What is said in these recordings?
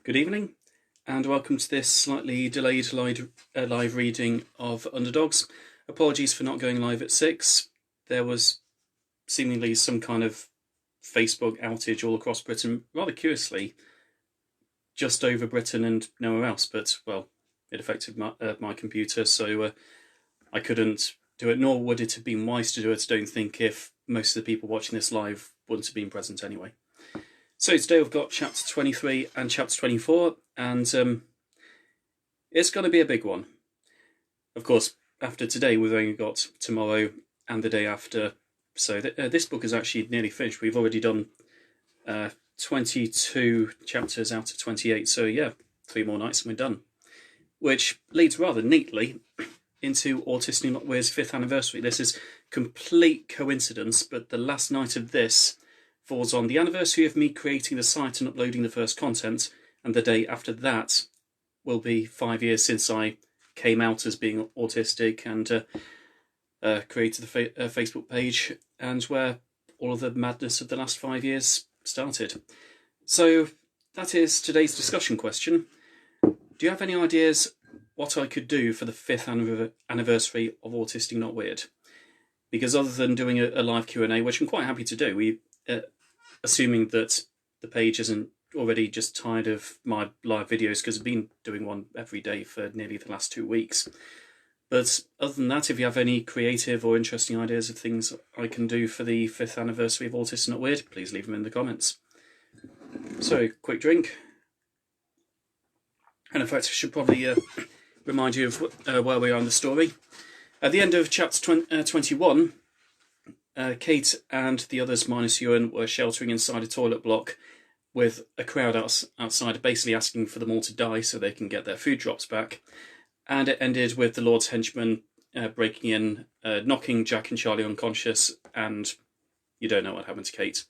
Good evening, and welcome to this slightly delayed live reading of Underdogs. Apologies for not going live at 6. There was seemingly some kind of Facebook outage all across Britain, rather curiously, just over Britain and nowhere else, but, well, it affected my computer, so I couldn't do it, nor would it have been wise to do it, I don't think, if most of the people watching this live wouldn't have been present anyway. So today we've got chapter 23 and chapter 24, and it's going to be a big one. Of course, after today we've only got tomorrow and the day after, so this book is actually nearly finished. We've already done 22 chapters out of 28, so yeah, 3 more nights and we're done. Which leads rather neatly into Autistic Not Weird's 5th anniversary. This is complete coincidence, but the last night of this falls on the anniversary of me creating the site and uploading the first content, and the day after that will be 5 years since I came out as being autistic and created the Facebook page, and where all of the madness of the last 5 years started. So that is today's discussion question. Do you have any ideas what I could do for the 5th anniversary of Autistic Not Weird? Because other than doing a live Q&A, which I'm quite happy to do, assuming that the page isn't already just tired of my live videos, because I've been doing one every day for nearly the last 2 weeks. But other than that, if you have any creative or interesting ideas of things I can do for the 5th anniversary of Autistic Not Weird, please leave them in the comments. So, quick drink. And in fact, I should probably remind you of where we are in the story. At the end of chapter 21, Kate and the others, minus Ewan, were sheltering inside a toilet block with a crowd outside basically asking for them all to die so they can get their food drops back. And it ended with the Lord's henchmen breaking in, knocking Jack and Charlie unconscious, and you don't know what happened to Kate.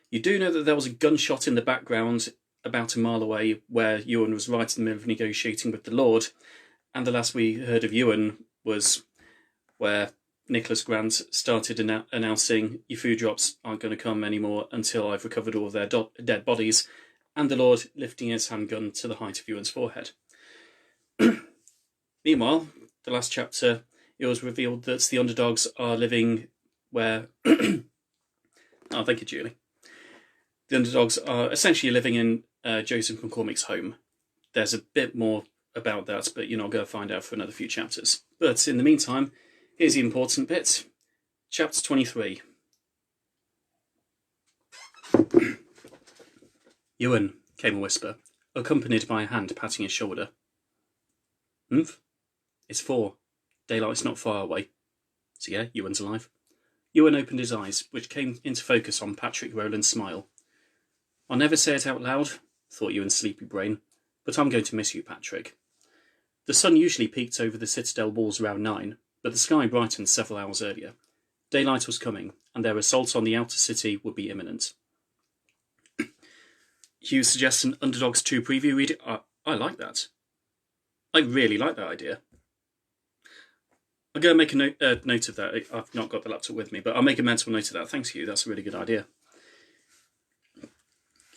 You do know that there was a gunshot in the background about a mile away where Ewan was right in the middle of negotiating with the Lord, and the last we heard of Ewan was where Nicholas Grant started announcing your food drops aren't going to come anymore until I've recovered all of their dead bodies, and the Lord lifting his handgun to the height of Ewan's forehead. Meanwhile, the last chapter, it was revealed that the Underdogs are living where... oh, thank you, Julie. The Underdogs are essentially living in Joseph McCormick's home. There's a bit more about that, but you're not going to find out for another few chapters. But in the meantime, here's the important bit. Chapter 23. Ewan, came a whisper, accompanied by a hand patting his shoulder. Humph? It's 4. Daylight's not far away. So yeah, Ewan's alive. Ewan opened his eyes, which came into focus on Patrick Rowland's smile. I'll never say it out loud, thought Ewan's sleepy brain, but I'm going to miss you, Patrick. The sun usually peaked over the Citadel walls around 9, but the sky brightened several hours earlier. Daylight was coming, and their assault on the outer city would be imminent. Hugh suggests an Underdogs 2 preview reading. I like that. I really like that idea. I'm going to make a note of that. I've not got the laptop with me, but I'll make a mental note of that. Thanks, Hugh. That's a really good idea.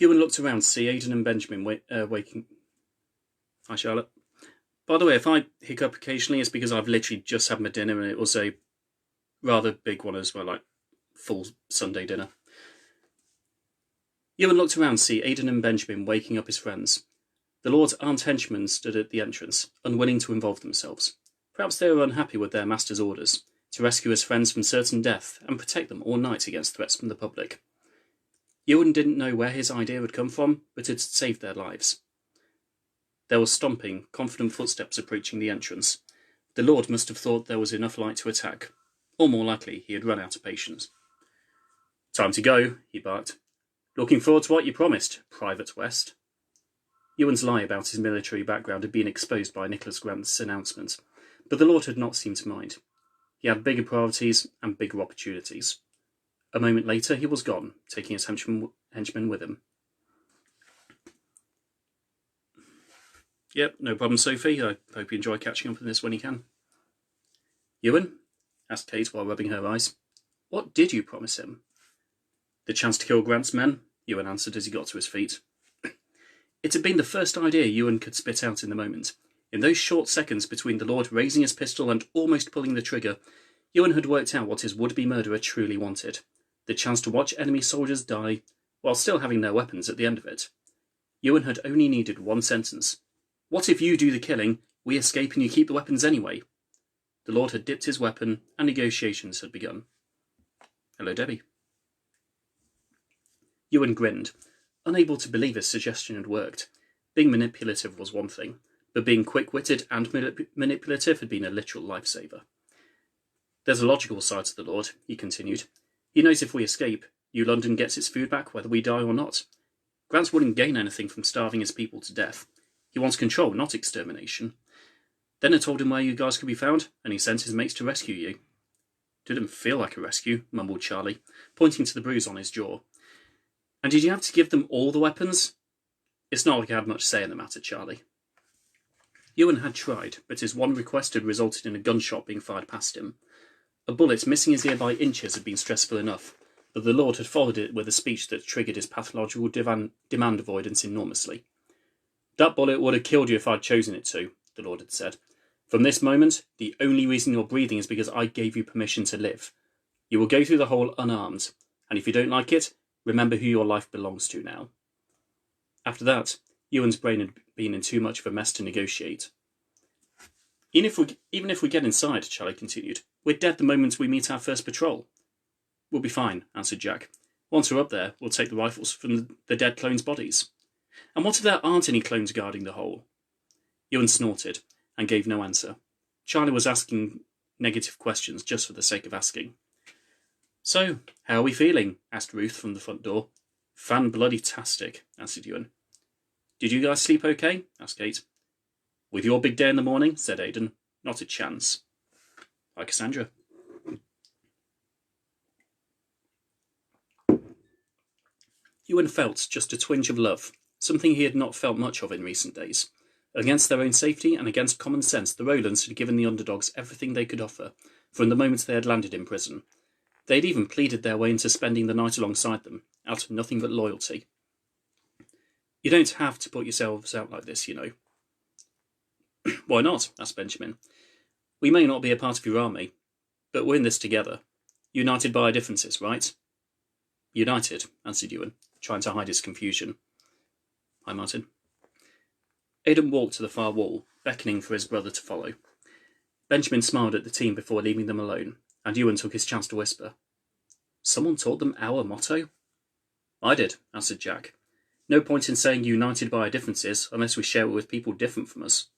Ewan looked around to see Aidan and Benjamin waking. Hi, Charlotte. By the way, if I hiccup occasionally, it's because I've literally just had my dinner, and it was a rather big one as well, like full Sunday dinner. Ewan looked around to see Aidan and Benjamin waking up his friends. The Lord's armed henchmen stood at the entrance, unwilling to involve themselves. Perhaps they were unhappy with their master's orders, to rescue his friends from certain death and protect them all night against threats from the public. Ewan didn't know where his idea had come from, but it had saved their lives. There was stomping, confident footsteps approaching the entrance. The Lord must have thought there was enough light to attack, or more likely he had run out of patience. Time to go, he barked. Looking forward to what you promised, Private West. Ewan's lie about his military background had been exposed by Nicholas Grant's announcement, but the Lord had not seemed to mind. He had bigger priorities and bigger opportunities. A moment later he was gone, taking his henchmen with him. Yep, no problem, Sophie. I hope you enjoy catching up with this when you can. Ewan? Asked Kate while rubbing her eyes. What did you promise him? The chance to kill Grant's men, Ewan answered as he got to his feet. It had been the first idea Ewan could spit out in the moment. In those short seconds between the Lord raising his pistol and almost pulling the trigger, Ewan had worked out what his would-be murderer truly wanted. The chance to watch enemy soldiers die, while still having their weapons at the end of it. Ewan had only needed one sentence. What if you do the killing, we escape and you keep the weapons anyway? The Lord had dipped his weapon, and negotiations had begun. Hello, Debbie. Ewan grinned, unable to believe his suggestion had worked. Being manipulative was one thing, but being quick-witted and manipulative had been a literal lifesaver. There's a logical side to the Lord, he continued. He knows if we escape, New London gets its food back whether we die or not. Grant wouldn't gain anything from starving his people to death. He wants control, not extermination. Then I told him where you guys could be found, and he sent his mates to rescue you. Didn't feel like a rescue, mumbled Charlie, pointing to the bruise on his jaw. And did you have to give them all the weapons? It's not like I had much say in the matter, Charlie. Ewan had tried, but his one request had resulted in a gunshot being fired past him. A bullet missing his ear by inches had been stressful enough, but the Lord had followed it with a speech that triggered his pathological demand avoidance enormously. That bullet would have killed you if I'd chosen it to, the Lord had said. From this moment, the only reason you're breathing is because I gave you permission to live. You will go through the hole unarmed, and if you don't like it, remember who your life belongs to now. After that, Ewan's brain had been in too much of a mess to negotiate. Even if we get inside, Charlie continued, we're dead the moment we meet our first patrol. We'll be fine, answered Jack. Once we're up there, we'll take the rifles from the dead clones' bodies. And what if there aren't any clones guarding the hole? Ewan snorted and gave no answer. Charlie was asking negative questions just for the sake of asking. So, how are we feeling? Asked Ruth from the front door. Fan-bloody-tastic, answered Ewan. Did you guys sleep okay? Asked Kate. With your big day in the morning, said Aidan. Not a chance. Hi, Cassandra. Ewan felt just a twinge of love, something he had not felt much of in recent days. Against their own safety and against common sense, the Rowlands had given the Underdogs everything they could offer, from the moment they had landed in prison. They had even pleaded their way into spending the night alongside them, out of nothing but loyalty. You don't have to put yourselves out like this, you know. Why not? Asked Benjamin. We may not be a part of your army, but we're in this together. United by our differences, right? United, answered Ewan, trying to hide his confusion. Hi, Martin. Aidan walked to the far wall, beckoning for his brother to follow. Benjamin smiled at the team before leaving them alone, and Ewan took his chance to whisper. Someone taught them our motto? I did, answered Jack. No point in saying united by our differences unless we share it with people different from us.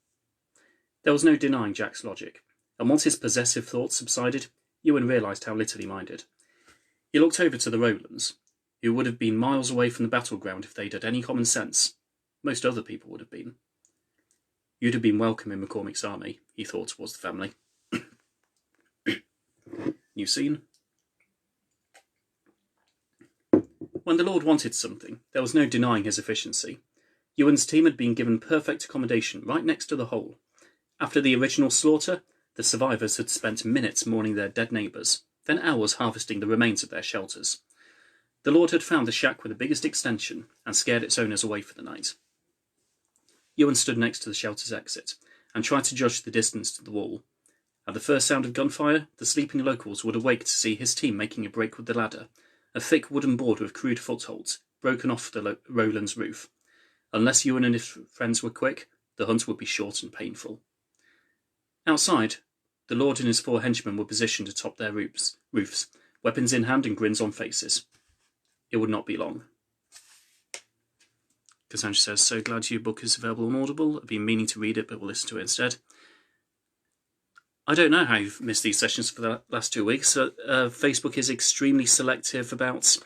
There was no denying Jack's logic, and once his possessive thoughts subsided, Ewan realised how little he minded. He looked over to the Rowlands, who would have been miles away from the battleground if they'd had any common sense. Most other people would have been. You'd have been welcome in McCormick's army, he thought towards the family. New scene. When the Lord wanted something, there was no denying his efficiency. Ewan's team had been given perfect accommodation right next to the hole. After the original slaughter, the survivors had spent minutes mourning their dead neighbours, then hours harvesting the remains of their shelters. The Lord had found the shack with the biggest extension and scared its owners away for the night. Ewan stood next to the shelter's exit and tried to judge the distance to the wall. At the first sound of gunfire, the sleeping locals would awake to see his team making a break with the ladder, a thick wooden board with crude footholds, broken off the Rowland's roof. Unless Ewan and his friends were quick, the hunt would be short and painful. Outside, the Lord and his 4 henchmen were positioned atop their roofs, weapons in hand and grins on faces. It would not be long. Cassandra says, so glad your book is available on Audible. I've been meaning to read it, but we'll listen to it instead. I don't know how you've missed these sessions for the last 2 weeks. Facebook is extremely selective about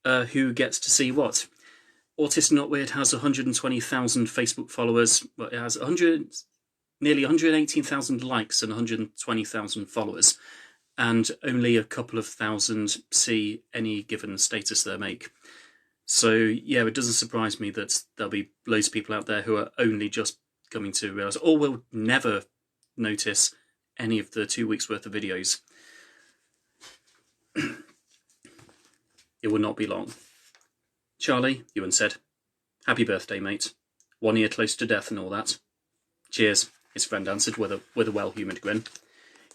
who gets to see what. Autistic Not Weird has 120,000 Facebook followers, but it has nearly 118,000 likes and 120,000 followers, and only a couple of thousand see any given status they make. So, yeah, it doesn't surprise me that there'll be loads of people out there who are only just coming to realise, or will never notice any of the 2 weeks' worth of videos. It will not be long. Charlie, Ewan said, happy birthday, mate. 1 year close to death and all that. Cheers, his friend answered with a well-humoured grin.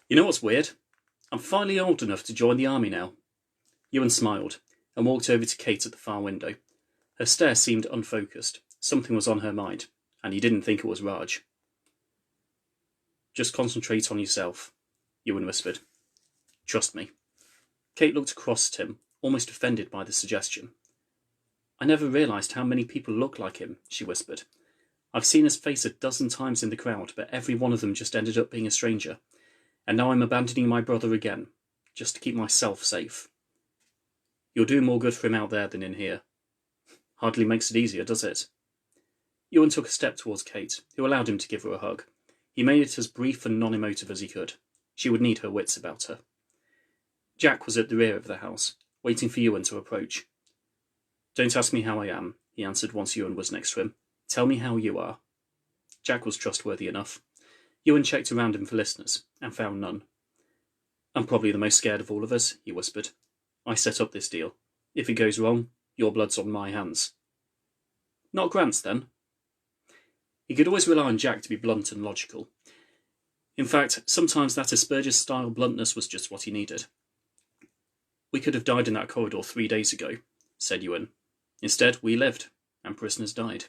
You know what's weird? I'm finally old enough to join the army now. Ewan smiled and walked over to Kate at the far window. Her stare seemed unfocused. Something was on her mind, and he didn't think it was Raj. Just concentrate on yourself, Ewan whispered. Trust me. Kate looked across at him, almost offended by the suggestion. I never realised how many people look like him, she whispered. I've seen his face a dozen times in the crowd, but every one of them just ended up being a stranger. And now I'm abandoning my brother again, just to keep myself safe. You'll do more good for him out there than in here. Hardly makes it easier, does it? Ewan took a step towards Kate, who allowed him to give her a hug. He made it as brief and non-emotive as he could. She would need her wits about her. Jack was at the rear of the house, waiting for Ewan to approach. Don't ask me how I am, he answered once Ewan was next to him. Tell me how you are. Jack was trustworthy enough. Ewan checked around him for listeners, and found none. I'm probably the most scared of all of us, he whispered. I set up this deal. If it goes wrong, your blood's on my hands. Not Grant's, then? He could always rely on Jack to be blunt and logical. In fact, sometimes that Asperger's-style bluntness was just what he needed. We could have died in that corridor 3 days ago, said Ewan. Instead, we lived, and prisoners died.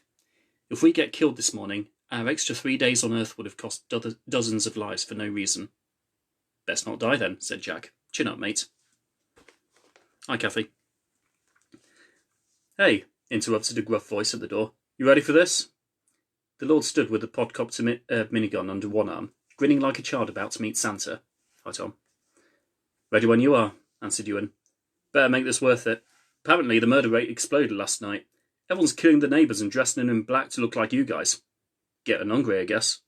If we get killed this morning, our extra 3 days on Earth would have cost dozens of lives for no reason. Best not die then, said Jack. Chin up, mate. Hi, Kathy. Hey, interrupted a gruff voice at the door. You ready for this? The Lord stood with the podcopter minigun under one arm, grinning like a child about to meet Santa. Hi, Tom. Ready when you are, answered Ewan. Better make this worth it. Apparently the murder rate exploded last night. Everyone's killing the neighbours and dressing in black to look like you guys. Getting hungry, I guess.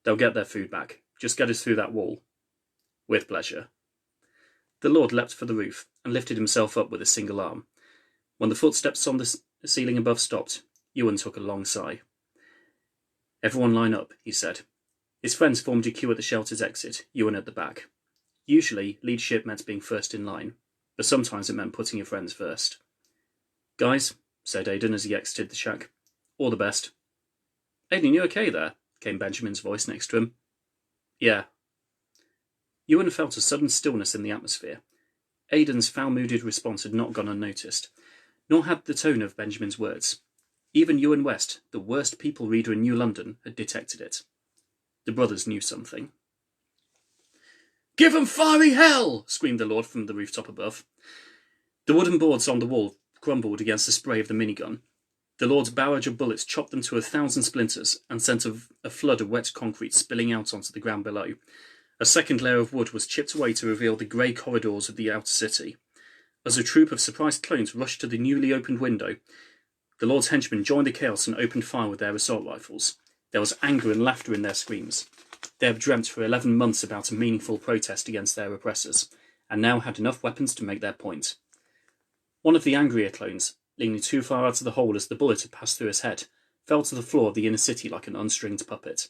They'll get their food back. Just get us through that wall. With pleasure. The Lord leapt for the roof and lifted himself up with a single arm. When the footsteps on the ceiling above stopped, Ewan took a long sigh. Everyone line up, he said. His friends formed a queue at the shelter's exit, Ewan at the back. Usually, leadership meant being first in line, but sometimes it meant putting your friends first. Guys, said Aidan as he exited the shack. All the best. Aidan, you okay there? Came Benjamin's voice next to him. Yeah. Ewan felt a sudden stillness in the atmosphere. Aidan's foul-mooded response had not gone unnoticed, nor had the tone of Benjamin's words. Even Ewan West, the worst people reader in New London, had detected it. The brothers knew something. Give 'em fiery hell! Screamed the Lord from the rooftop above. The wooden boards on the wall crumbled against the spray of the minigun. The Lord's barrage of bullets chopped them to 1,000 splinters and sent a flood of wet concrete spilling out onto the ground below. A second layer of wood was chipped away to reveal the grey corridors of the outer city. As a troop of surprised clones rushed to the newly opened window, the Lord's henchmen joined the chaos and opened fire with their assault rifles. There was anger and laughter in their screams. They had dreamt for 11 months about a meaningful protest against their oppressors, and now had enough weapons to make their point. One of the angrier clones, leaning too far out of the hole as the bullet had passed through his head, fell to the floor of the inner city like an unstringed puppet.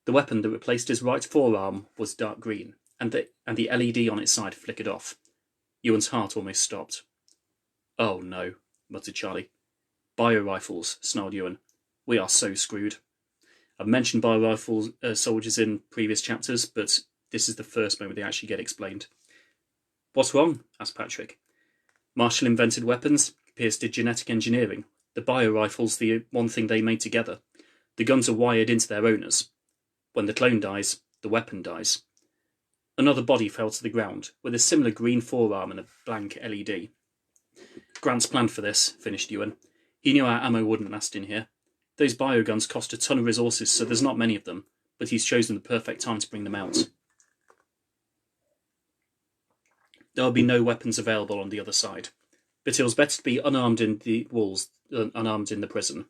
The weapon that replaced his right forearm was dark green, and the LED on its side flickered off. Ewan's heart almost stopped. Oh no, muttered Charlie. Bio-rifles, snarled Ewan. We are so screwed. I've mentioned bio-rifle soldiers in previous chapters, but this is the first moment they actually get explained. What's wrong? Asked Patrick. Marshall invented weapons, Pierce did genetic engineering. The bio-rifle's the one thing they made together. The guns are wired into their owners. When the clone dies, the weapon dies. Another body fell to the ground, with a similar green forearm and a blank LED. Grant's planned for this, finished Ewan. He knew our ammo wouldn't last in here. Those bioguns cost a ton of resources, so there's not many of them, but he's chosen the perfect time to bring them out. There will be no weapons available on the other side, but it was better to be unarmed in the walls than unarmed in the prison.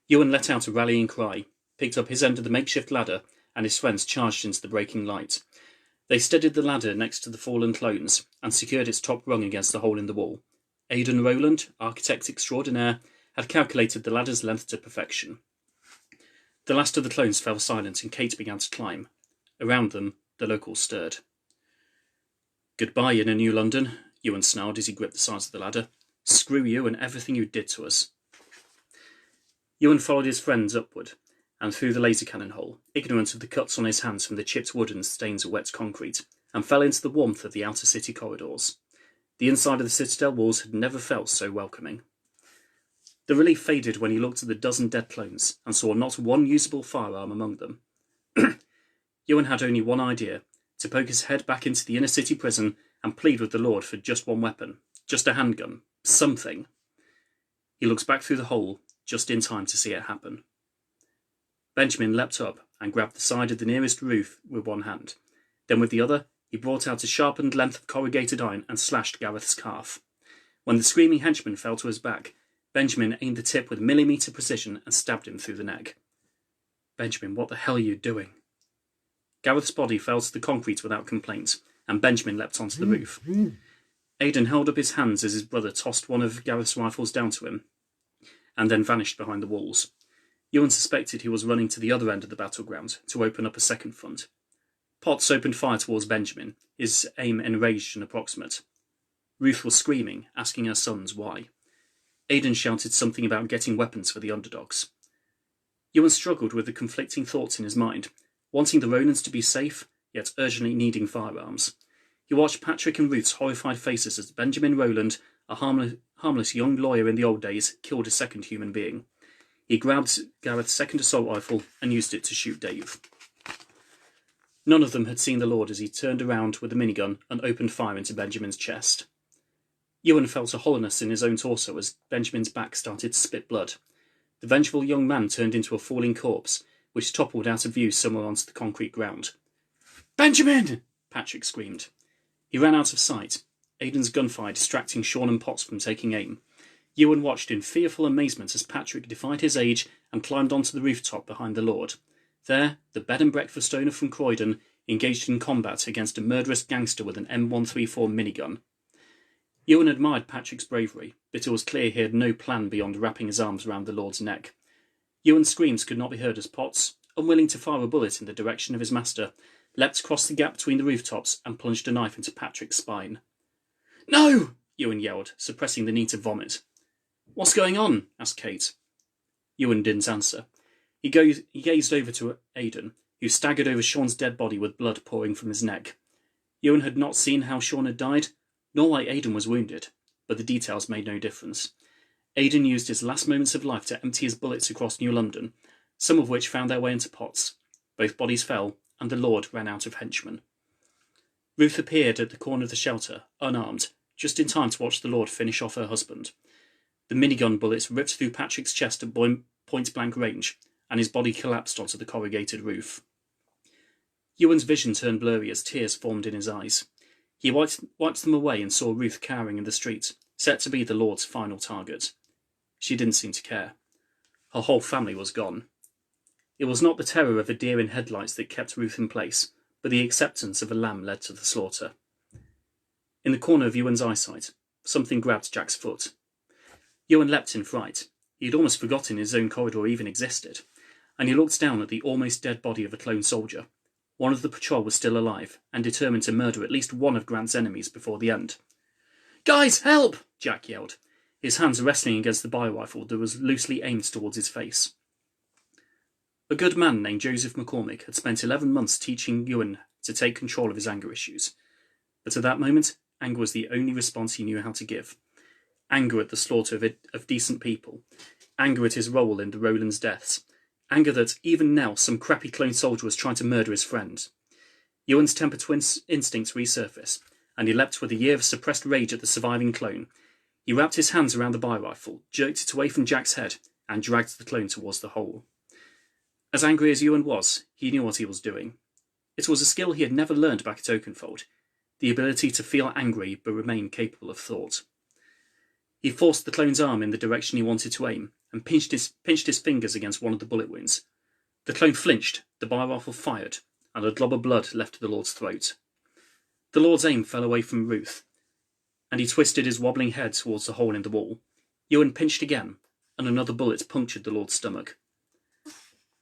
Ewan let out a rallying cry, picked up his end of the makeshift ladder, and his friends charged into the breaking light. They steadied the ladder next to the fallen clones and secured its top rung against the hole in the wall. Aidan Rowland, architect extraordinaire, had calculated the ladder's length to perfection. The last of the clones fell silent and Kate began to climb. Around them, the locals stirred. Goodbye, inner New London, Ewan snarled as he gripped the sides of the ladder. Screw you and everything you did to us. Ewan followed his friends upward and through the laser cannon hole, ignorant of the cuts on his hands from the chipped wood and stains of wet concrete, and fell into the warmth of the outer city corridors. The inside of the citadel walls had never felt so welcoming. The relief faded when he looked at the dozen dead clones and saw not one usable firearm among them. Ewan had only one idea: to poke his head back into the inner city prison and plead with the Lord for just one weapon, just a handgun, something. He looked back through the hole, just in time to see it happen. Benjamin leapt up and grabbed the side of the nearest roof with one hand. Then with the other, he brought out a sharpened length of corrugated iron and slashed Gareth's calf. When the screaming henchman fell to his back, Benjamin aimed the tip with millimetre precision and stabbed him through the neck. "Benjamin, what the hell are you doing?" Gareth's body fell to the concrete without complaint, and Benjamin leapt onto the roof. Aidan held up his hands as his brother tossed one of Gareth's rifles down to him, and then vanished behind the walls. Ewan suspected he was running to the other end of the battleground to open up a second front. Potts opened fire towards Benjamin, his aim enraged and approximate. Ruth was screaming, asking her sons why. Aidan shouted something about getting weapons for the Underdogs. Ewan struggled with the conflicting thoughts in his mind, wanting the Ronans to be safe, yet urgently needing firearms. He watched Patrick and Ruth's horrified faces as Benjamin Rowland, a harmless young lawyer in the old days, killed a second human being. He grabbed Gareth's second assault rifle and used it to shoot Dave. None of them had seen the Lord as he turned around with the minigun and opened fire into Benjamin's chest. Ewan felt a hollowness in his own torso as Benjamin's back started to spit blood. The vengeful young man turned into a falling corpse, which toppled out of view somewhere onto the concrete ground. "Benjamin!" Patrick screamed. He ran out of sight, Aidan's gunfire distracting Sean and Potts from taking aim. Ewan watched in fearful amazement as Patrick defied his age and climbed onto the rooftop behind the Lord. There, the bed and breakfast owner from Croydon engaged in combat against a murderous gangster with an M134 minigun. Ewan admired Patrick's bravery, but it was clear he had no plan beyond wrapping his arms around the Lord's neck. Ewan's screams could not be heard as Potts, unwilling to fire a bullet in the direction of his master, leapt across the gap between the rooftops and plunged a knife into Patrick's spine. "No!" Ewan yelled, suppressing the need to vomit. "What's going on?" asked Kate. Ewan didn't answer. He gazed over to Aidan, who staggered over Sean's dead body with blood pouring from his neck. Ewan had not seen how Sean had died, nor why Aidan was wounded, but the details made no difference. Aidan used his last moments of life to empty his bullets across New London, some of which found their way into Potts. Both bodies fell, and the Lord ran out of henchmen. Ruth appeared at the corner of the shelter, unarmed, just in time to watch the Lord finish off her husband. The minigun bullets ripped through Patrick's chest at point-blank range, and his body collapsed onto the corrugated roof. Ewan's vision turned blurry as tears formed in his eyes. He wiped them away and saw Ruth cowering in the street, set to be the Lord's final target. She didn't seem to care. Her whole family was gone. It was not the terror of a deer in headlights that kept Ruth in place, but the acceptance of a lamb led to the slaughter. In the corner of Ewan's eyesight, something grabbed Jack's foot. Ewan leapt in fright. He had almost forgotten his own corridor even existed, and he looked down at the almost dead body of a clone soldier. One of the patrol was still alive, and determined to murder at least one of Grant's enemies before the end. "Guys, help!" Jack yelled, his hands wrestling against the bio-rifle that was loosely aimed towards his face. A good man named Joseph McCormick had spent 11 months teaching Ewan to take control of his anger issues. But at that moment, anger was the only response he knew how to give. Anger at the slaughter of decent people. Anger at his role in the Rowlands' deaths. Anger that, even now, some crappy clone soldier was trying to murder his friend. Ewan's temper instincts resurfaced, and he leapt with a year of suppressed rage at the surviving clone. He wrapped his hands around the bio-rifle, jerked it away from Jack's head, and dragged the clone towards the hole. As angry as Ewan was, he knew what he was doing. It was a skill he had never learned back at Oakenfold, the ability to feel angry but remain capable of thought. He forced the clone's arm in the direction he wanted to aim, and pinched his fingers against one of the bullet wounds. The clone flinched, the bio-rifle fired, and a glob of blood left the Lord's throat. The Lord's aim fell away from Ruth, and he twisted his wobbling head towards the hole in the wall. Ewan pinched again, and another bullet punctured the Lord's stomach.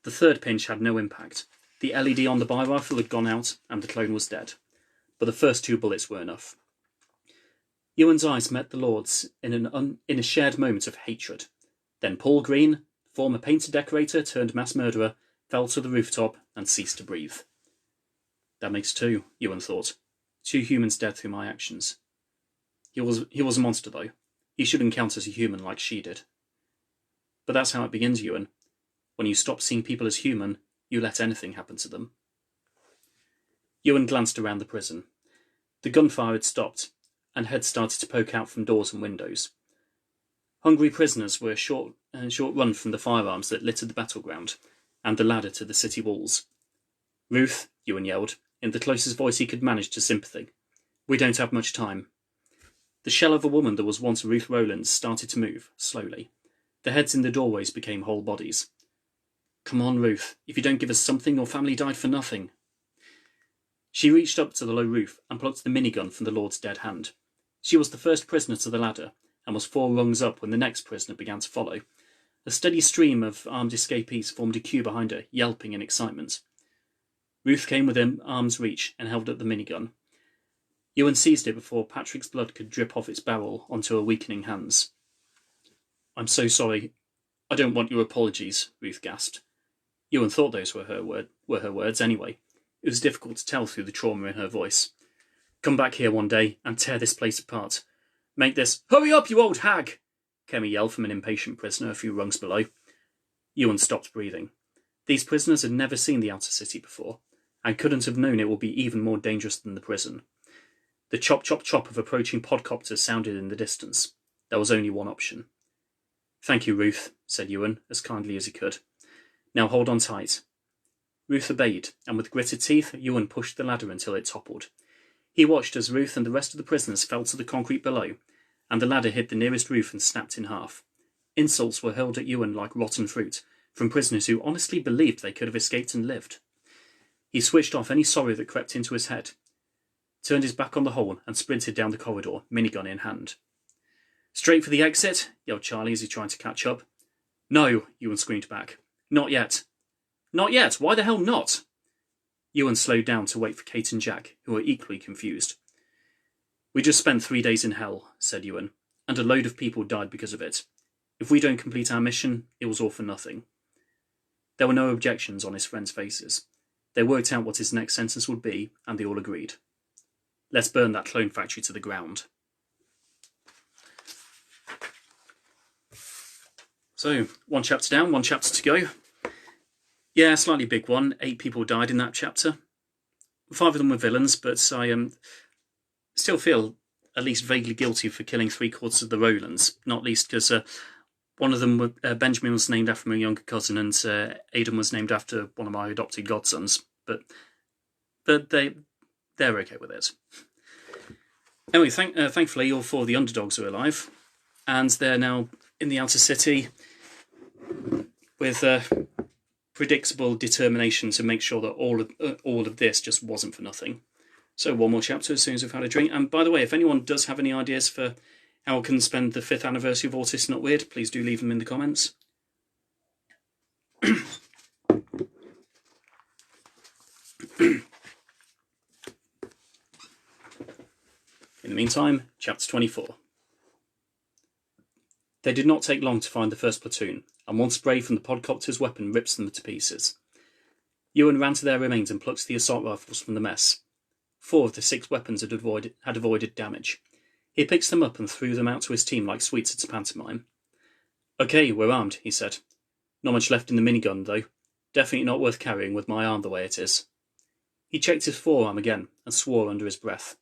The third pinch had no impact. The LED on the bio-rifle had gone out, and the clone was dead. But the first two bullets were enough. Ewan's eyes met the Lord's in a shared moment of hatred. Then Paul Green, former painter decorator turned mass murderer, fell to the rooftop and ceased to breathe. That makes two, Ewan thought. 2 humans dead through my actions. He was a monster, though. He shouldn't count as a human like she did. But that's how it begins, Ewan. When you stop seeing people as human, you let anything happen to them. Ewan glanced around the prison. The gunfire had stopped, and heads started to poke out from doors and windows. Hungry prisoners were a short run from the firearms that littered the battleground, and the ladder to the city walls. "Ruth," Ewan yelled, in the closest voice he could manage to sympathy. "We don't have much time." The shell of a woman that was once Ruth Rowland started to move, slowly. The heads in the doorways became whole bodies. "Come on, Ruth. If you don't give us something, your family died for nothing." She reached up to the low roof and plucked the minigun from the Lord's dead hand. She was the first prisoner to the ladder, and was 4 rungs up when the next prisoner began to follow. A steady stream of armed escapees formed a queue behind her, yelping in excitement. Ruth came within arm's reach and held up the minigun. Ewan seized it before Patrick's blood could drip off its barrel onto her weakening hands. "I'm so sorry. I don't want your apologies," Ruth gasped. Ewan thought those were her words anyway. It was difficult to tell through the trauma in her voice. "Come back here one day and tear this place apart. Make this—" "Hurry up, you old hag!" Kemi yelled from an impatient prisoner a few rungs below. Ewan stopped breathing. These prisoners had never seen the outer city before, and couldn't have known it would be even more dangerous than the prison. The chop-chop-chop of approaching podcopters sounded in the distance. There was only one option. "Thank you, Ruth," said Ewan, as kindly as he could. "Now hold on tight." Ruth obeyed, and with gritted teeth, Ewan pushed the ladder until it toppled. He watched as Ruth and the rest of the prisoners fell to the concrete below, and the ladder hit the nearest roof and snapped in half. Insults were hurled at Ewan like rotten fruit, from prisoners who honestly believed they could have escaped and lived. He switched off any sorrow that crept into his head, turned his back on the hole, and sprinted down the corridor, minigun in hand. "Straight for the exit?" yelled Charlie as he tried to catch up. "No," Ewan screamed back. "Not yet." "Not yet? Why the hell not?" Ewan slowed down to wait for Kate and Jack, who were equally confused. "We just spent 3 days in hell," said Ewan, "and a load of people died because of it. If we don't complete our mission, it was all for nothing." There were no objections on his friends' faces. They worked out what his next sentence would be, and they all agreed. "Let's burn that clone factory to the ground." So, 1 chapter down, 1 chapter to go. Yeah, slightly big one. 8 people died in that chapter. 5 of them were villains, but I still feel at least vaguely guilty for killing 3/4 of the Rowlands, not least because one of them, Benjamin, was named after my younger cousin, and Aidan was named after one of my adopted godsons. But they're okay with it. Anyway, thankfully, all 4 of the Underdogs are alive, and they're now in the outer city with predictable determination to make sure that all of this just wasn't for nothing. So 1 more chapter as soon as we've had a drink. And by the way, if anyone does have any ideas for how I can spend the 5th anniversary of Autistic Not Weird, please do leave them in the comments. In the meantime, chapter 24. They did not take long to find the first platoon, and 1 spray from the podcopter's weapon rips them to pieces. Ewan ran to their remains and plucked the assault rifles from the mess. 4 of the 6 weapons had avoided damage. He picked them up and threw them out to his team like sweets at a pantomime. "Okay, we're armed," he said. "Not much left in the minigun, though. Definitely not worth carrying with my arm the way it is." He checked his forearm again and swore under his breath.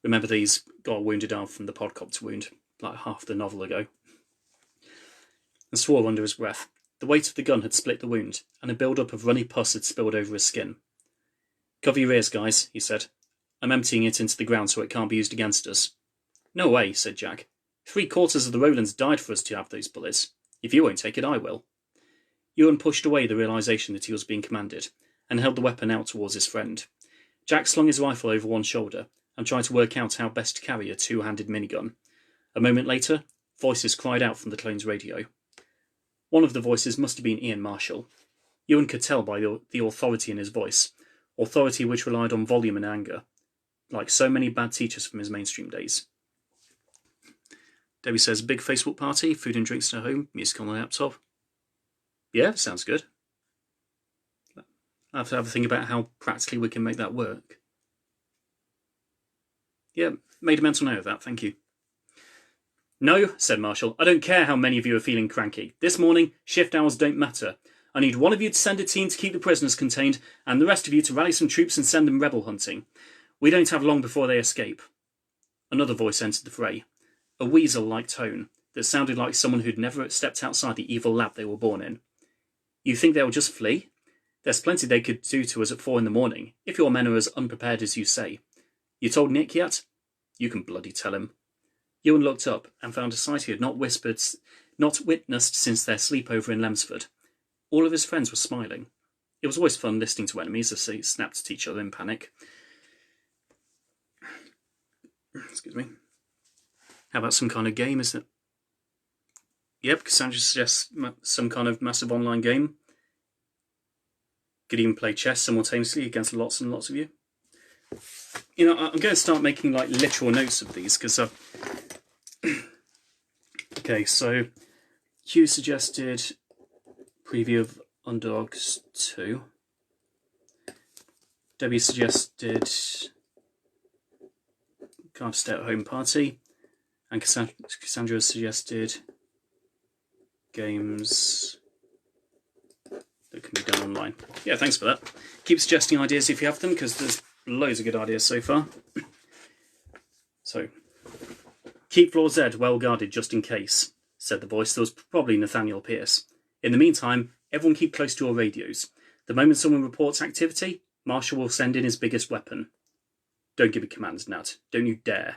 Remember, these got a wounded arm from the podcopter wound, like half the novel ago. And swore under his breath. The weight of the gun had split the wound, and a build-up of runny pus had spilled over his skin. "Cover your ears, guys," he said. "I'm emptying it into the ground so it can't be used against us." "No way," said Jack. 3/4 of the Rowlands died for us to have those bullets. If you won't take it, I will. Ewan pushed away the realization that he was being commanded, and held the weapon out towards his friend. Jack slung his rifle over one shoulder, and tried to work out how best to carry a 2-handed minigun. A moment later, voices cried out from the clone's radio. One of the voices must have been Ian Marshall. Ewan could tell by the authority in his voice, authority which relied on volume and anger, like so many bad teachers from his mainstream days. Debbie says, big Facebook party, food and drinks at home, music on the laptop. Yeah, sounds good. I'll have to have a think about how practically we can make that work. Yeah, made a mental note of that, thank you. No, said Marshall, I don't care how many of you are feeling cranky. This morning, shift hours don't matter. I need one of you to send a team to keep the prisoners contained, and the rest of you to rally some troops and send them rebel hunting. We don't have long before they escape. Another voice entered the fray, a weasel-like tone that sounded like someone who'd never stepped outside the evil lab they were born in. You think they'll just flee? There's plenty they could do to us at 4 a.m, if your men are as unprepared as you say. You told Nick yet? You can bloody tell him. Ewan looked up and found a sight he had not witnessed since their sleepover in Lemsford. All of his friends were smiling. It was always fun listening to enemies as they snapped at each other in panic. Excuse me. How about some kind of game, is it? Yep, Cassandra suggests some kind of massive online game. Could even play chess simultaneously against lots and lots of you. You know, I'm going to start making like literal notes of these because okay, so Hugh suggested preview of Underdogs 2. Debbie suggested kind of stay-at-home party, and Cassandra suggested games that can be done online. Yeah, thanks for that. Keep suggesting ideas if you have them, because there's loads of good ideas so far. So, keep floor Z well guarded just in case, said the voice that was probably Nathaniel Pierce. In the meantime, everyone keep close to your radios. The moment someone reports activity, Marshall will send in his biggest weapon. Don't give me commands, Nat. Don't you dare.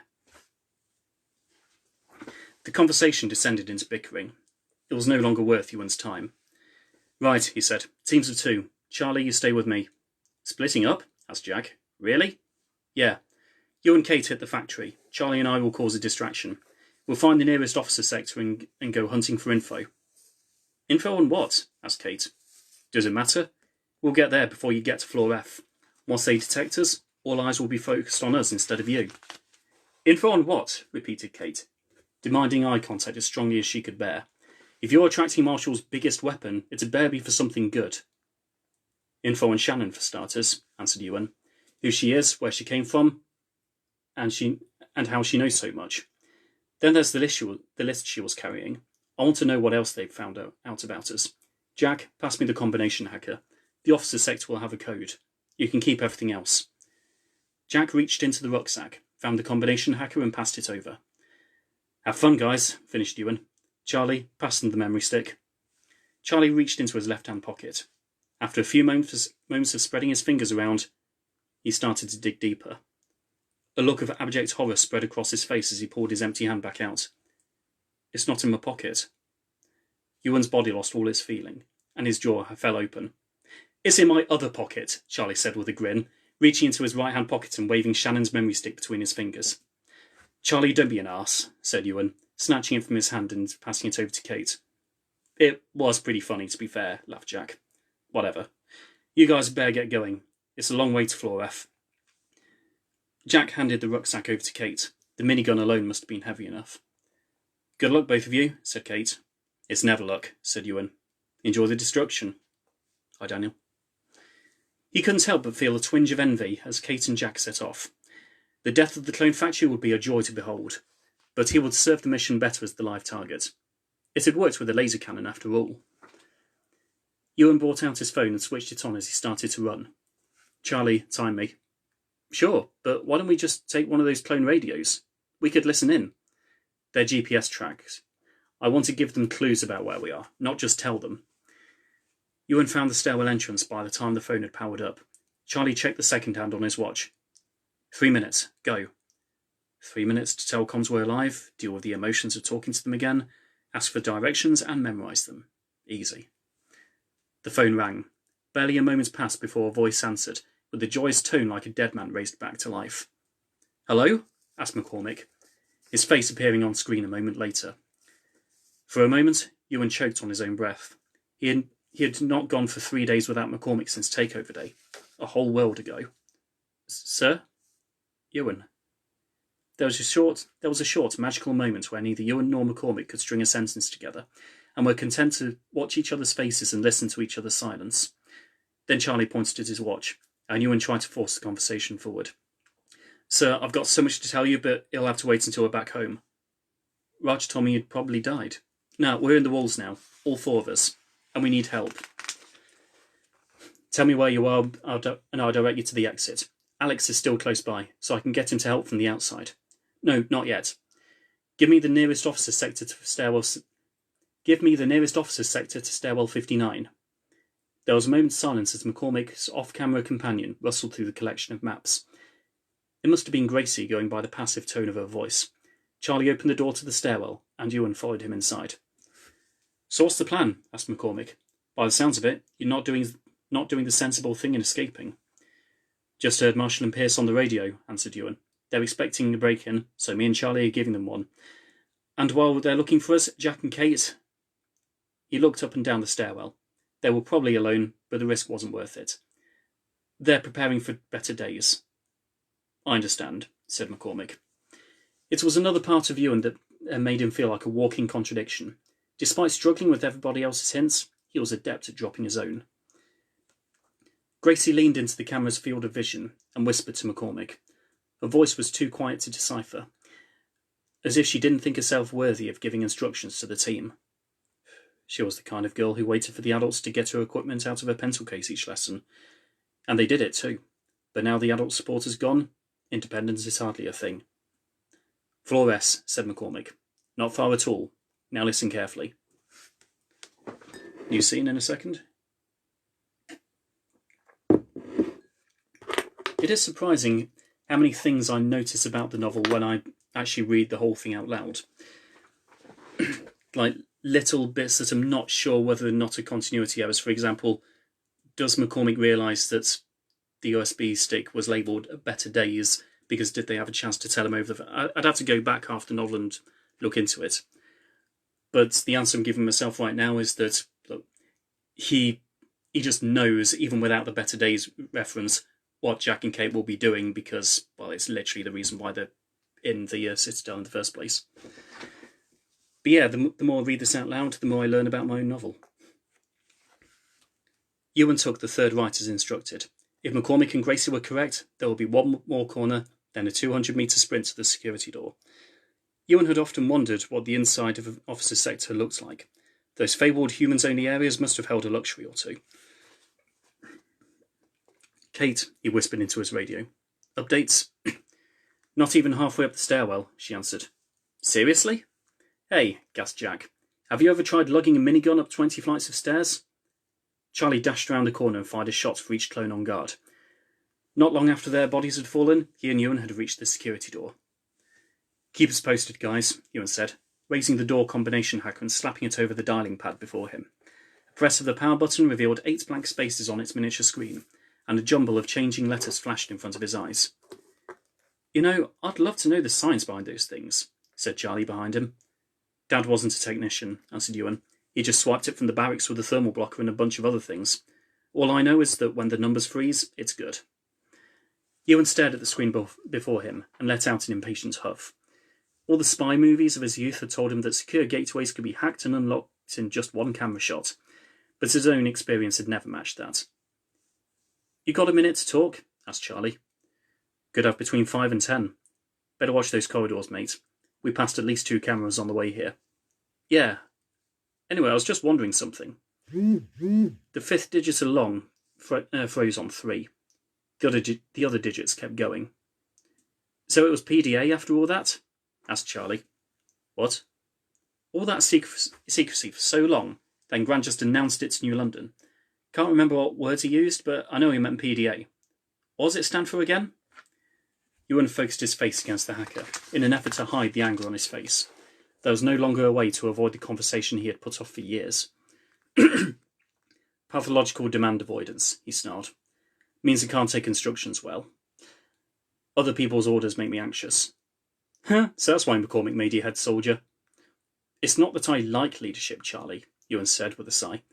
The conversation descended into bickering. It was no longer worth Ewan's time. Right, he said. Teams of 2. Charlie, you stay with me. Splitting up? Asked Jack. Really? Yeah. You and Kate hit the factory. Charlie and I will cause a distraction. We'll find the nearest officer sector and go hunting for info. Info on what? Asked Kate. Does it matter? We'll get there before you get to floor F. Once they detect us, all eyes will be focused on us instead of you. Info on what? Repeated Kate, demanding eye contact as strongly as she could bear. If you're attracting Marshall's biggest weapon, it's a better be for something good. Info on Shannon, for starters, answered Ewan. Who she is, where she came from, and how she knows so much. Then there's the list she was carrying. I want to know what else they've found out about us. Jack, pass me the combination hacker. The officer sector will have a code. You can keep everything else. Jack reached into the rucksack, found the combination hacker and passed it over. Have fun, guys, finished Ewan. Charlie, pass them the memory stick. Charlie reached into his left-hand pocket. After a few moments of spreading his fingers around, he started to dig deeper. A look of abject horror spread across his face as he pulled his empty hand back out. It's not in my pocket. Ewan's body lost all its feeling, and his jaw fell open. It's in my other pocket, Charlie said with a grin, reaching into his right-hand pocket and waving Shannon's memory stick between his fingers. Charlie, don't be an arse, said Ewan, snatching it from his hand and passing it over to Kate. It was pretty funny, to be fair, laughed Jack. Whatever. You guys better get going. It's a long way to floor F. Jack handed the rucksack over to Kate. The minigun alone must have been heavy enough. Good luck, both of you, said Kate. It's never luck, said Ewan. Enjoy the destruction. Hi, Daniel. He couldn't help but feel a twinge of envy as Kate and Jack set off. The death of the clone factory would be a joy to behold, but he would serve the mission better as the live target. It had worked with a laser cannon after all. Ewan brought out his phone and switched it on as he started to run. Charlie, time me. Sure, but why don't we just take one of those clone radios? We could listen in. They're GPS tracks. I want to give them clues about where we are, not just tell them. Ewan found the stairwell entrance by the time the phone had powered up. Charlie checked the second hand on his watch. 3 minutes. Go. 3 minutes to tell comms we're alive, deal with the emotions of talking to them again, ask for directions and memorise them. Easy. The phone rang. Barely a moment passed before a voice answered, with a joyous tone like a dead man raised back to life. Hello? Asked McCormick, his face appearing on screen a moment later. For a moment, Ewan choked on his own breath. He had not gone for 3 days without McCormick since takeover day. A whole world ago. Sir? Ewan. There was a short, magical moment where neither Ewan nor McCormick could string a sentence together, and were content to watch each other's faces and listen to each other's silence. Then Charlie pointed at his watch, and Ewan tried to force the conversation forward. Sir, I've got so much to tell you, but it'll have to wait until we're back home. Raj told me you'd probably died. Now, we're in the walls now, all 4 of us, and we need help. Tell me where you are, and I'll direct you to the exit. Alex is still close by, so I can get him to help from the outside. No, not yet. Give me the nearest officer's sector to stairwell 59. There was a moment's silence as McCormick's off-camera companion rustled through the collection of maps. It must have been Gracie going by the passive tone of her voice. Charlie opened the door to the stairwell, and Ewan followed him inside. So what's the plan? Asked McCormick. By the sounds of it, you're not doing the sensible thing in escaping. Just heard Marshall and Pierce on the radio, answered Ewan. They're expecting a break-in, so me and Charlie are giving them one. And while they're looking for us, Jack and Kate... He looked up and down the stairwell. They were probably alone, but the risk wasn't worth it. They're preparing for better days. I understand, said McCormick. It was another part of Ewan that made him feel like a walking contradiction. Despite struggling with everybody else's hints, he was adept at dropping his own. Gracie leaned into the camera's field of vision and whispered to McCormick. Her voice was too quiet to decipher, as if she didn't think herself worthy of giving instructions to the team. She was the kind of girl who waited for the adults to get her equipment out of her pencil case each lesson. And they did it too. But now the adult support is gone, independence is hardly a thing. Floor S, said McCormick. Not far at all. Now listen carefully. New scene in a second. It is surprising how many things I notice about the novel when I actually read the whole thing out loud. Like little bits that I'm not sure whether or not a continuity errors. For example, does McCormick realise that the USB stick was labelled Better Days because did they have a chance to tell him over the... I'd have to go back half the novel and look into it. But the answer I'm giving myself right now is that look, he just knows, even without the Better Days reference, what Jack and Kate will be doing because, well, it's literally the reason why they're in the Citadel in the first place. But yeah, the more I read this out loud, the more I learn about my own novel. Ewan took the third right as instructed. If McCormick and Gracie were correct, there will be one more corner, then a 200-metre sprint to the security door. Ewan had often wondered what the inside of an officer's sector looked like. Those fabled humans-only areas must have held a luxury or two. Kate, he whispered into his radio. Updates? Not even halfway up the stairwell, she answered. Seriously? Hey, gasped Jack. Have you ever tried lugging a minigun up 20 flights of stairs? Charlie dashed round the corner and fired a shot for each clone on guard. Not long after their bodies had fallen, he and Ewan had reached the security door. Keep us posted, guys, Ewan said, raising the door combination hacker and slapping it over the dialing pad before him. A press of the power button revealed 8 blank spaces on its miniature screen, and a jumble of changing letters flashed in front of his eyes. You know, I'd love to know the science behind those things, said Charlie behind him. Dad wasn't a technician, answered Ewan. He just swiped it from the barracks with a thermal blocker and a bunch of other things. All I know is that when the numbers freeze, it's good. Ewan stared at the screen before him and let out an impatient huff. All the spy movies of his youth had told him that secure gateways could be hacked and unlocked in just one camera shot, but his own experience had never matched that. You got a minute to talk? Asked Charlie. Could have between 5 and 10. Better watch those corridors, mate. We passed at least 2 cameras on the way here. Yeah. Anyway, I was just wondering something. The 5th digit along froze on 3. The other digits kept going. So it was PDA after all that? Asked Charlie. What? All that secrecy for so long, then Grant just announced it to New London. Can't remember what words he used, but I know he meant PDA. What does it stand for again? Ewan focused his face against the hacker, in an effort to hide the anger on his face. There was no longer a way to avoid the conversation he had put off for years. Pathological demand avoidance, he snarled. Means I can't take instructions well. Other people's orders make me anxious. Huh, so that's why McCormick made you head soldier. It's not that I like leadership, Charlie, Ewan said with a sigh.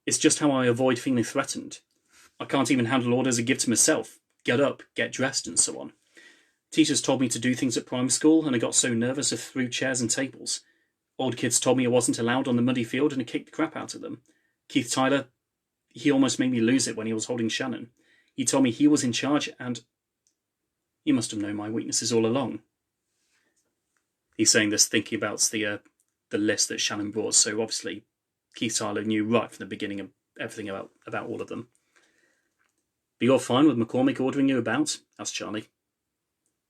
It's just how I avoid feeling threatened. I can't even handle orders I give to myself. Get up, get dressed, and so on. Teachers told me to do things at primary school, and I got so nervous I threw chairs and tables. Old kids told me I wasn't allowed on the muddy field and I kicked the crap out of them. Keith Tyler, he almost made me lose it when he was holding Shannon. He told me he was in charge and he must have known my weaknesses all along. He's saying this thinking about the list that Shannon brought, so obviously Keith Tyler knew right from the beginning of everything about all of them. But you're fine with McCormick ordering you about? Asked Charlie.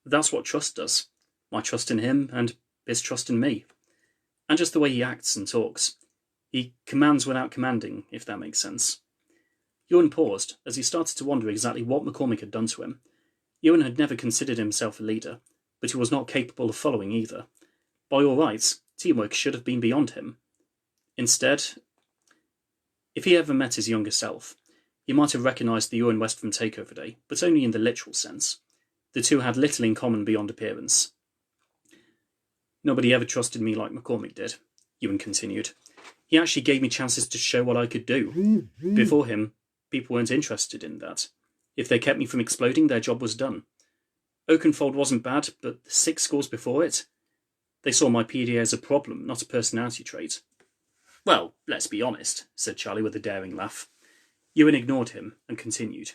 That's what trust does. My trust in him and his trust in me. And just the way he acts and talks. He commands without commanding, if that makes sense. Ewan paused as he started to wonder exactly what McCormick had done to him. Ewan had never considered himself a leader, but he was not capable of following either. By all rights, teamwork should have been beyond him. Instead, if he ever met his younger self, he might have recognised the Ewan Westpham takeover day, but only in the literal sense. The two had little in common beyond appearance. Nobody ever trusted me like McCormick did, Ewan continued. He actually gave me chances to show what I could do. Before him, people weren't interested in that. If they kept me from exploding, their job was done. Oakenfold wasn't bad, but the 6 scores before it? They saw my PDA as a problem, not a personality trait. Well, let's be honest, said Charlie with a daring laugh. Ewan ignored him and continued.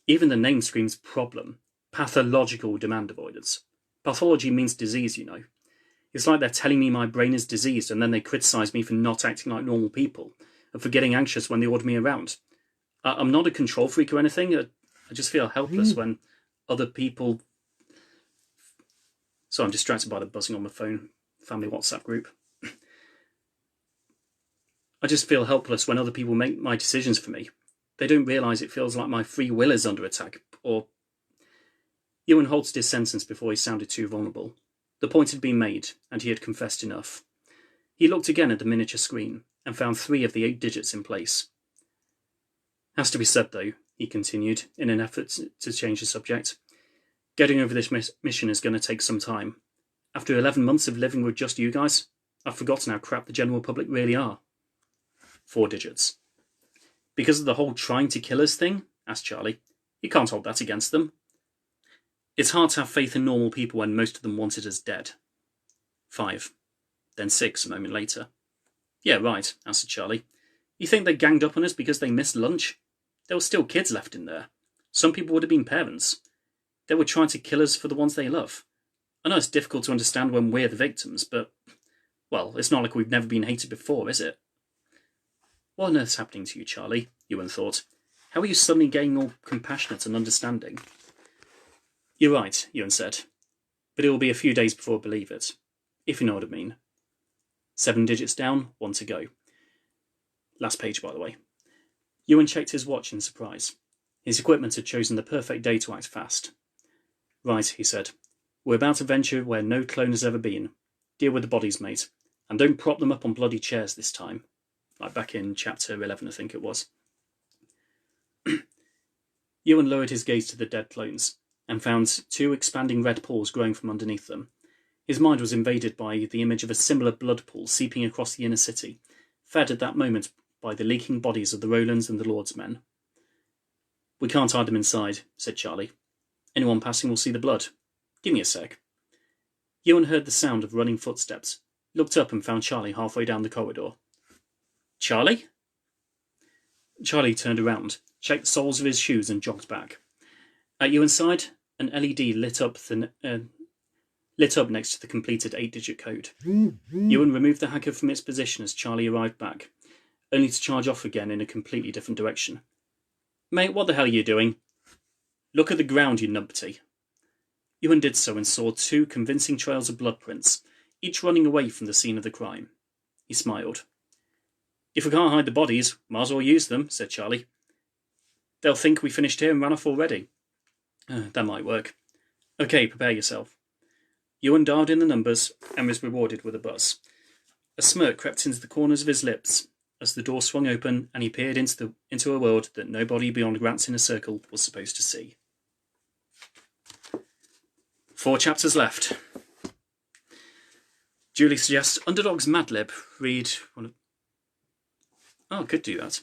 Even the name screams problem. Pathological demand avoidance. Pathology means disease, you know. It's like they're telling me my brain is diseased and then they criticise me for not acting like normal people and for getting anxious when they order me around. I'm not a control freak or anything. I just feel helpless when other people... So I'm distracted by the buzzing on my phone. Family WhatsApp group. I just feel helpless when other people make my decisions for me. They don't realise it feels like my free will is under attack, or... Ewan halted his sentence before he sounded too vulnerable. The point had been made, and he had confessed enough. He looked again at the miniature screen, and found 3 of the 8 digits in place. Has to be said, though, he continued, in an effort to change the subject. Getting over this mission is going to take some time. After 11 months of living with just you guys, I've forgotten how crap the general public really are. 4 digits. Because of the whole trying to kill us thing? Asked Charlie. You can't hold that against them. It's hard to have faith in normal people when most of them wanted us dead. 5. Then 6 a moment later. Yeah, right, answered Charlie. You think they ganged up on us because they missed lunch? There were still kids left in there. Some people would have been parents. They were trying to kill us for the ones they love. I know it's difficult to understand when we're the victims, but, well, it's not like we've never been hated before, is it? What on earth's happening to you, Charlie? Ewan thought. How are you suddenly getting all compassionate and understanding? You're right, Ewan said. But it will be a few days before I believe it. If you know what I mean. 7 digits down, 1 to go. Last page, by the way. Ewan checked his watch in surprise. His equipment had chosen the perfect day to act fast. Right, he said. We're about to venture where no clone has ever been. Deal with the bodies, mate. And don't prop them up on bloody chairs this time. Like back in chapter 11, I think it was. Ewan lowered his gaze to the dead clones, and found 2 expanding red pools growing from underneath them. His mind was invaded by the image of a similar blood pool seeping across the inner city, fed at that moment by the leaking bodies of the Rolands and the Lord's men. We can't hide them inside, said Charlie. Anyone passing will see the blood. Give me a sec. Ewan heard the sound of running footsteps, looked up and found Charlie halfway down the corridor. Charlie? Charlie turned around, checked the soles of his shoes and jogged back. At Ewan's side, an LED lit up next to the completed 8-digit code. Ewan removed the hacker from its position as Charlie arrived back, only to charge off again in a completely different direction. Mate, what the hell are you doing? Look at the ground, you numpty. Ewan did so and saw 2 convincing trails of blood prints, each running away from the scene of the crime. He smiled. If we can't hide the bodies, might as well use them, said Charlie. They'll think we finished here and ran off already. That might work. Okay, prepare yourself. Ewan dialed in the numbers and was rewarded with a buzz. A smirk crept into the corners of his lips as the door swung open and he peered into a world that nobody beyond rats in a circle was supposed to see. 4 chapters left. Julie suggests Underdogs Mad Lib. Read one of... Oh, I could do that.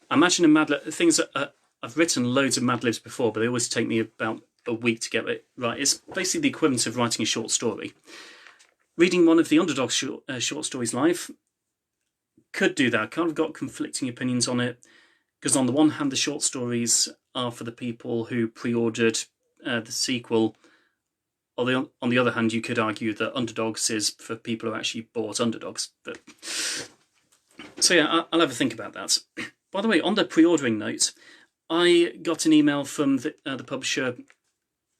I imagine a Mad Lib... Things that I've written loads of Mad Libs before, but they always take me about a week to get it right. It's basically the equivalent of writing a short story. reading one of the Underdogs short stories live, could do that. Kind of got conflicting opinions on it, because on the one hand, the short stories are for the people who pre-ordered the sequel. On the other hand, you could argue that Underdogs is for people who actually bought Underdogs. But so yeah, I'll have a think about that. By the way, on the pre-ordering note, I got an email from the publisher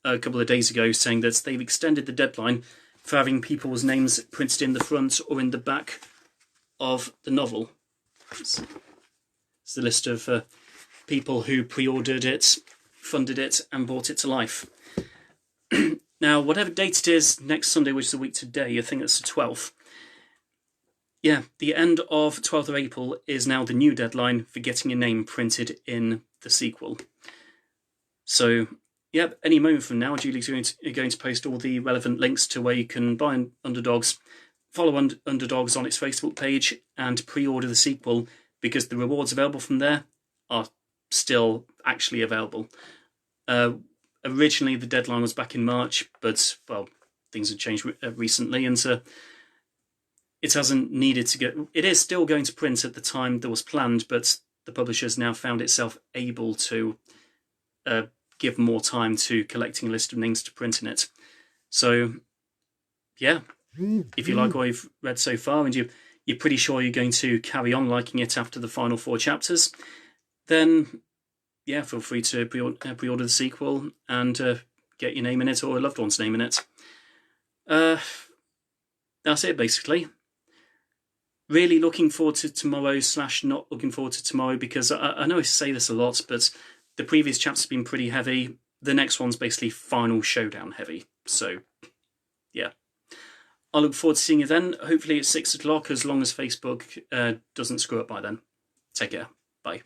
a couple of days ago saying that they've extended the deadline for having people's names printed in the front or in the back of the novel. It's the list of people who pre-ordered it, funded it, and brought it to life. Now, whatever date it is, next Sunday, which is a week today, I think it's the 12th. Yeah, the end of 12th of April is now the new deadline for getting your name printed in the sequel. So, yeah, any moment from now, Julie's going to post all the relevant links to where you can buy Underdogs, follow Underdogs on its Facebook page, and pre-order the sequel, because the rewards available from there are still actually available. Originally, the deadline was back in March, but, well, things have changed recently, and it hasn't needed to go. It is still going to print at the time that was planned, but the publisher's now found itself able to give more time to collecting a list of names to print in it. So, yeah, if you like what you've read so far and you're pretty sure you're going to carry on liking it after the final 4 chapters, then yeah, feel free to pre-order the sequel and get your name in it or a loved one's name in it. That's it, basically. Really looking forward to tomorrow / not looking forward to tomorrow, because I know I say this a lot, but the previous chapters have been pretty heavy. The next one's basically final showdown heavy. So, yeah. I look forward to seeing you then. Hopefully it's 6 o'clock, as long as Facebook doesn't screw up by then. Take care. Bye.